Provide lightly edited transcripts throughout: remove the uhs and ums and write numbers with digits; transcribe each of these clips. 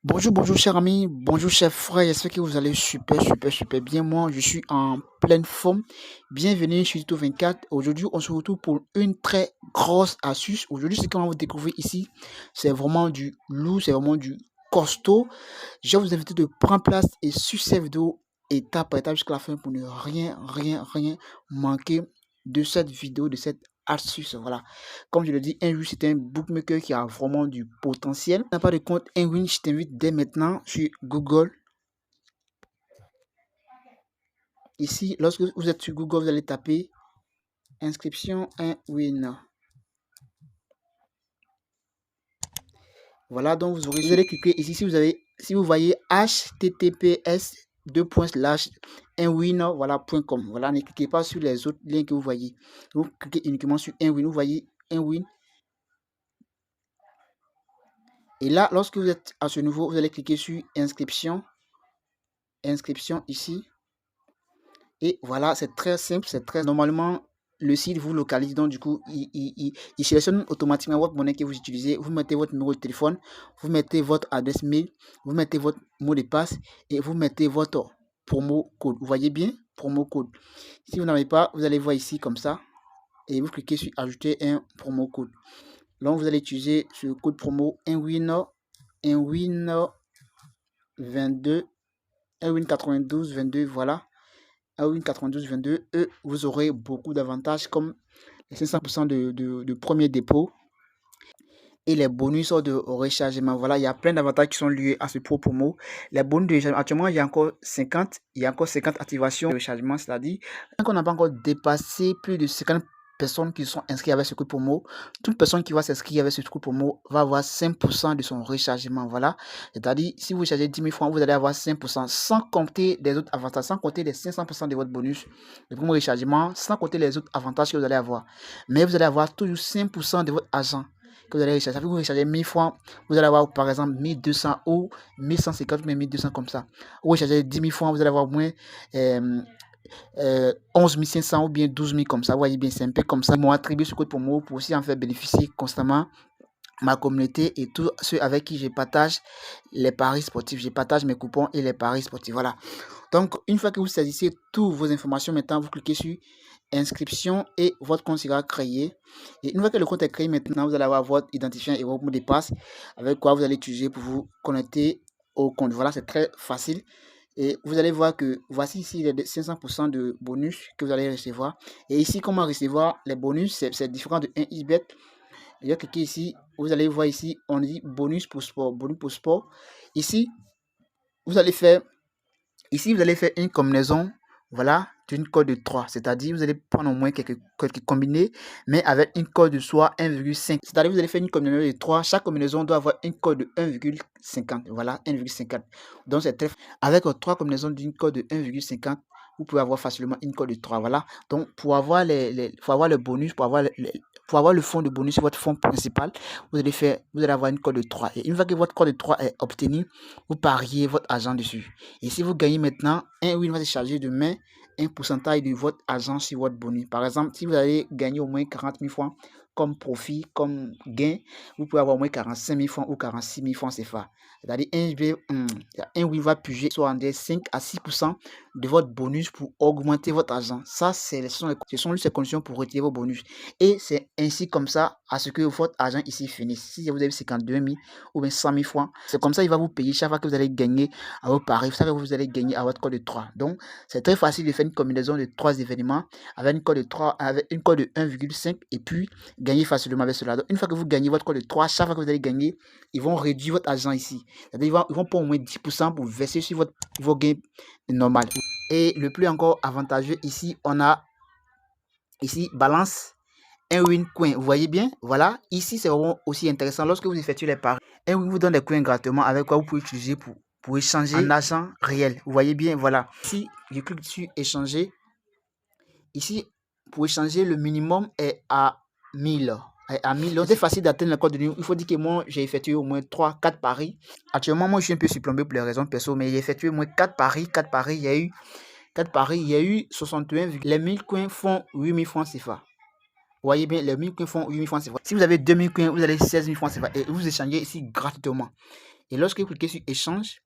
Bonjour, bonjour cher ami, bonjour cher frère, j'espère que vous allez super bien. Moi, je suis en pleine forme. Bienvenue sur Tuto 24. Aujourd'hui, on se retrouve pour une très grosse astuce. Aujourd'hui, ce qu'on va vous découvrir ici, c'est vraiment du lourd, c'est vraiment du costaud. Je vais vous inviter de prendre place et suivre cette vidéo étape par étape jusqu'à la fin pour ne rien manquer de cette vidéo, de cette astuce. Voilà. Comme je le dis, Enwin, c'est un bookmaker qui a vraiment du potentiel. Si tu n'as pas de compte Enwin, je t'invite dès maintenant sur Google. Ici, lorsque vous êtes sur Google, vous allez taper inscription Enwin. Voilà, donc vous allez cliquer ici si vous voyez https enwin voilà.com. Voilà, ne cliquez pas sur les autres liens que vous voyez. Vous cliquez uniquement sur Enwin. Vous voyez Enwin. Et là, lorsque vous êtes à ce niveau, vous allez cliquer sur inscription. Inscription ici. Et voilà, c'est très simple, c'est très normalement le site vous localise, donc du coup il sélectionne automatiquement votre monnaie que vous utilisez. Vous mettez votre numéro de téléphone, vous mettez votre adresse mail, vous mettez votre mot de passe et vous mettez votre promo code. Vous voyez bien, promo code. Si vous n'avez pas, vous allez voir ici comme ça et vous cliquez sur ajouter un promo code. Donc vous allez utiliser ce code promo Enwin 22 Enwin 92 22, voilà. Enwin 92 22, vous aurez beaucoup d'avantages comme les 500% de premier dépôt et les bonus de rechargement. Voilà, il y a plein d'avantages qui sont liés à ce promo. Les bonus de rechargement, actuellement, il y a encore 50 activations de rechargement, c'est-à-dire qu'on n'a pas encore dépassé plus de 50 personnes qui sont inscrites avec ce code promo. Toute personne qui va s'inscrire avec ce code promo va avoir 5% de son rechargement. Voilà, c'est-à-dire si vous chargez 10 000 francs, vous allez avoir 5% sans compter les autres avantages, sans compter les 500% de votre bonus, le promo rechargement, sans compter les autres avantages que vous allez avoir. Mais vous allez avoir toujours 5% de votre argent que vous allez recharger. Si vous rechargez 1000 francs, vous allez avoir par exemple 1200 ou 1150, mais 1200 comme ça. Vous rechargez 10 000 francs, vous allez avoir moins 11 500 ou bien 12 000 comme ça. Vous voyez bien, c'est un peu comme ça. Ils m'ont attribué ce code promo pour aussi en faire bénéficier constamment ma communauté et tous ceux avec qui je partage les paris sportifs. Je partage mes coupons et les paris sportifs. Voilà. Donc, une fois que vous saisissez toutes vos informations, maintenant, vous cliquez sur inscription et votre compte sera créé. Et une fois que le compte est créé, maintenant, vous allez avoir votre identifiant et votre mot de passe avec quoi vous allez utiliser pour vous connecter au compte. Voilà, c'est très facile. Et vous allez voir que voici ici les 500% de bonus que vous allez recevoir. Et ici, comment recevoir les bonus, c'est différent de 1xBet. Il y a cliquer ici, vous allez voir ici, on dit bonus pour sport, bonus pour sport. Ici, vous allez faire une combinaison, voilà, d'une code de 3. C'est-à-dire, vous allez prendre au moins quelques combinés, mais avec une code de soit 1,5. C'est-à-dire, vous allez faire une combinaison de 3. Chaque combinaison doit avoir une code de 1,50. Voilà, 1,50. Donc, c'est très... Avec 3 combinaisons d'une code de 1,50, vous pouvez avoir facilement une code de 3. Voilà. Donc, pour avoir le bonus, pour avoir le fonds de bonus sur votre fonds principal, vous allez avoir une code de 3. Et une fois que votre code de 3 est obtenu, vous pariez votre argent dessus. Et si vous gagnez maintenant, Enwin va se charger demain un pourcentage de votre argent sur votre bonus. Par exemple, si vous allez gagner au moins 40 000 francs comme profit, comme gain, vous pouvez avoir au moins 45 000 francs ou 46 000 francs CFA. C'est-à-dire, Enwin va puger soit 5 à 6% de votre bonus pour augmenter votre argent. Ça, ce sont les conditions pour retirer vos bonus. Et c'est ainsi comme ça à ce que votre argent ici finisse. Si vous avez 52 000 ou bien 100 000 francs, c'est comme ça il va vous payer chaque fois que vous allez gagner à vos paris. Vous savez que vous allez gagner à votre code de 3. Donc, c'est très facile de faire une combinaison de 3 événements avec une code de 3, avec une code de 1,5 et puis gagner facilement avec cela. Donc, une fois que vous gagnez votre code de 3, chaque fois que vous allez gagner, ils vont réduire votre argent ici. C'est-à-dire ils vont prendre au moins 10% pour verser sur vos gains normal. Et le plus encore avantageux ici, on a ici balance Enwin Coin. Vous voyez bien, voilà. Ici, c'est vraiment aussi intéressant lorsque vous effectuez les paris. Enwin vous donne des coins gratuitement avec quoi vous pouvez utiliser pour échanger en argent réel. Vous voyez bien, voilà. Ici, je clique sur échanger. Ici, pour échanger, le minimum est à 1000. À 1000, c'est facile d'atteindre le code de niveau. Il faut dire que moi, j'ai effectué au moins 3-4 paris. Actuellement, moi, je suis un peu surplombé pour les raisons perso, mais j'ai effectué au moins 4 paris. 4 paris, il y a eu 4 paris, il y a eu 61. Les 1000 coins font 8000 francs CFA. Vous voyez bien, les 1000 coins font 8000 francs CFA. Si vous avez 2000 coins, vous avez 16 000 francs CFA et vous échangez ici gratuitement. Et lorsque vous cliquez sur échange,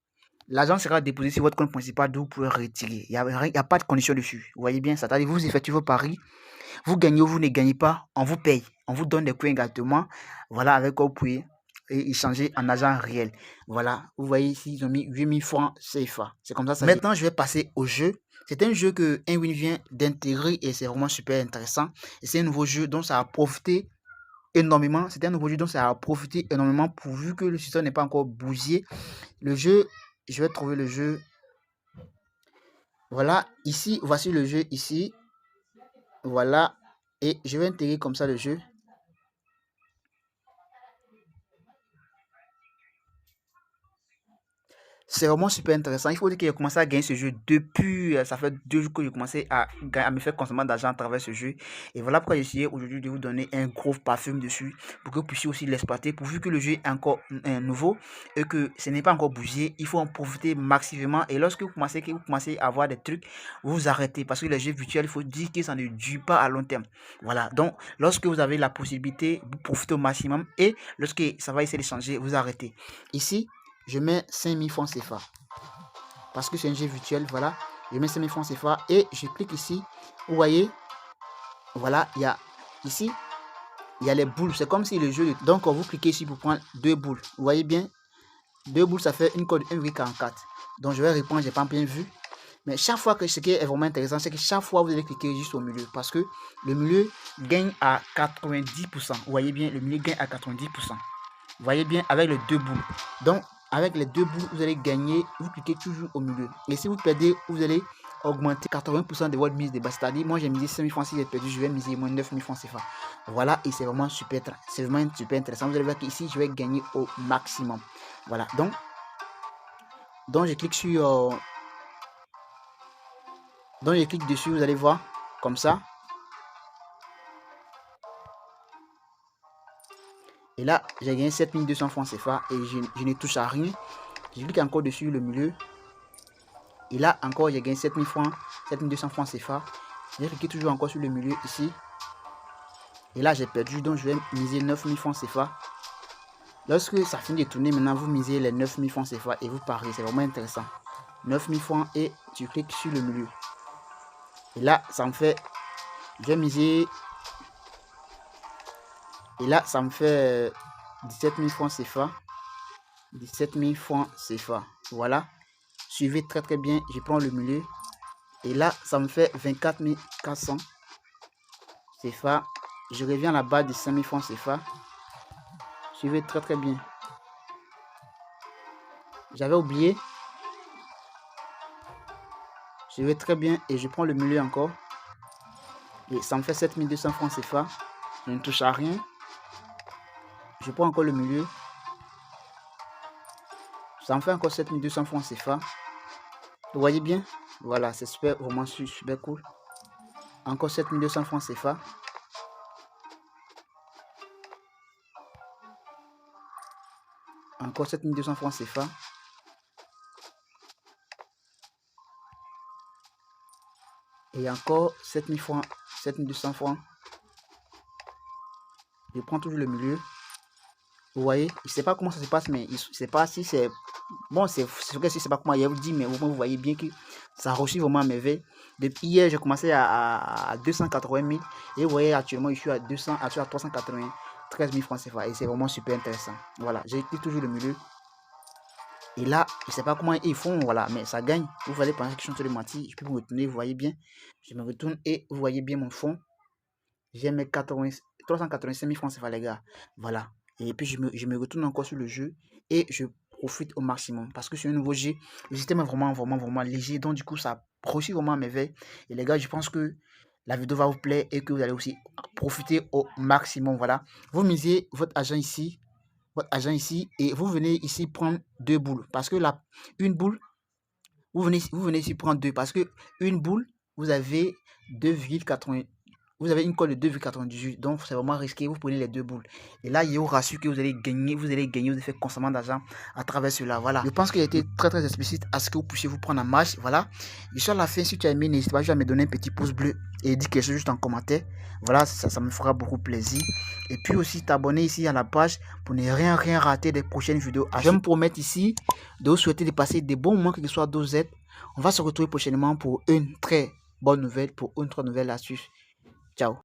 l'argent sera déposé sur votre compte principal d'où vous pouvez retirer. Il n'y a pas de condition dessus. Vous voyez bien, c'est-à-dire vous effectuez vos paris, vous gagnez ou vous ne gagnez pas, on vous paye. On vous donne des coins gratuitement. Voilà, avec quoi vous pouvez échanger en argent réel. Voilà, vous voyez ici, ils ont mis 8000 francs CFA. C'est comme ça. Maintenant, je vais passer au jeu. C'est un jeu que nWin vient d'intégrer et c'est vraiment super intéressant. Et c'est un nouveau jeu dont ça a profité énormément. C'est un nouveau jeu dont ça a profité énormément pourvu que le système n'est pas encore bougé. Le jeu, je vais trouver le jeu. Voilà, ici, voici le jeu ici. Voilà, et je vais intégrer comme ça le jeu. C'est vraiment super intéressant. Il faut dire que j'ai commencé à gagner ce jeu depuis, ça fait 2 jours que j'ai commencé à me faire consommer d'argent à travers ce jeu. Et voilà pourquoi j'ai essayé aujourd'hui de vous donner un gros parfum dessus pour que vous puissiez aussi l'exploiter. Pourvu que le jeu est encore nouveau et que ce n'est pas encore bougé, il faut en profiter massivement. Et lorsque vous commencez à avoir des trucs, vous arrêtez parce que les jeux virtuels, il faut dire que ça ne dure pas à long terme. Voilà. Donc, lorsque vous avez la possibilité, vous profitez au maximum et lorsque ça va essayer de changer, vous arrêtez. Ici, je mets 5000 francs CFA parce que c'est un jeu virtuel. Voilà, je mets 5000 francs CFA et je clique ici. Vous voyez, voilà, il y a ici, il y a les boules. C'est comme si le jeu, donc vous cliquez ici pour prendre 2 boules. Vous voyez bien, 2 boules, ça fait une code 1,44. Donc je vais répondre, j'ai pas bien vu. Mais chaque fois que ce qui est vraiment intéressant, c'est que chaque fois vous allez cliquer juste au milieu parce que le milieu gagne à 90%. Vous voyez bien, le milieu gagne à 90%. Vous voyez bien avec les 2 boules. Donc avec les 2 boules, vous allez gagner, vous cliquez toujours au milieu. Et si vous perdez, vous allez augmenter 80% de votre mise de base. C'est-à-dire, moi j'ai misé 5000 francs, si j'ai perdu, je vais miser moins 9000 francs CFA. Voilà, et c'est vraiment super intéressant. Vous allez voir qu'ici, je vais gagner au maximum. Voilà, donc je clique sur... donc je clique dessus, vous allez voir, comme ça. Et là, j'ai gagné 7200 francs CFA et je ne touche à rien. Je clique encore dessus le milieu. Et là encore, j'ai gagné 7000 francs, 7200 francs CFA. J'ai cliqué toujours encore sur le milieu ici. Et là, j'ai perdu, donc je vais miser 9000 francs CFA. Lorsque ça finit de tourner, maintenant, vous misez les 9000 francs CFA et vous pariez. C'est vraiment intéressant. 9000 francs et tu cliques sur le milieu. Et là, ça me fait... Je vais miser... Et là, ça me fait 17 000 francs CFA. 17 000 francs CFA. Voilà. Suivez très très bien. Je prends le milieu. Et là, ça me fait 24 400 CFA. Je reviens à la base de 5 000 francs CFA. Suivez très très bien. J'avais oublié. Suivez très bien. Et je prends le milieu encore. Et ça me fait 7200 francs CFA. Je ne touche à rien. Je prends encore le milieu. Ça me fait encore 7200 francs CFA. Vous voyez bien? Voilà, c'est super, vraiment super cool. Encore 7200 francs CFA. Encore 7200 francs CFA. Et encore 7000 francs, 7200 francs. Je prends toujours le milieu. Vous voyez, je ne sais pas comment ça se passe, mais je ne sais pas si c'est... Bon, c'est vrai que je ne sais pas comment il vous dit, mais vous voyez bien que ça reçoit vraiment à merveille. Depuis hier, j'ai commencé à 280 000. Et vous voyez, actuellement, je suis à 393 000 francs CFA. Et c'est vraiment super intéressant. Voilà, j'ai cliqué toujours le milieu. Et là, je ne sais pas comment ils font, voilà, mais ça gagne. Vous allez penser que je suis en train de mentir. Je peux me retourner, vous voyez bien. Je me retourne et vous voyez bien mon fond. J'ai mes 385 000 francs CFA, les gars. Voilà. Et puis, je me retourne encore sur le jeu et je profite au maximum. Parce que c'est un nouveau jeu. Le système est vraiment léger. Donc, du coup, ça réussit vraiment à merveille. Et les gars, je pense que la vidéo va vous plaire et que vous allez aussi profiter au maximum. Voilà. Vous misez votre argent ici. Et vous venez ici prendre 2 boules. Parce que là, une boule, vous venez ici prendre 2. Parce que une boule, vous avez 2,80. vous avez une cote de 2,98. Donc, c'est vraiment risqué. Vous prenez les 2 boules. Et là, il aura su que vous allez gagner. Vous allez faire constamment d'argent à travers cela. Voilà. Je pense qu'il a été très explicite à ce que vous puissiez vous prendre en marche. Voilà. Et sur la fin, si tu as aimé, n'hésite pas à me donner un petit pouce bleu et dire quelque chose juste en commentaire. Voilà, ça me fera beaucoup plaisir. Et puis aussi, t'abonner ici à la page pour ne rien rater des prochaines vidéos. Je me promets ici de vous souhaiter de passer des bons moments, que ce soit dosette. On va se retrouver prochainement pour une très bonne nouvelle, pour une très nouvelle astuce. Ciao.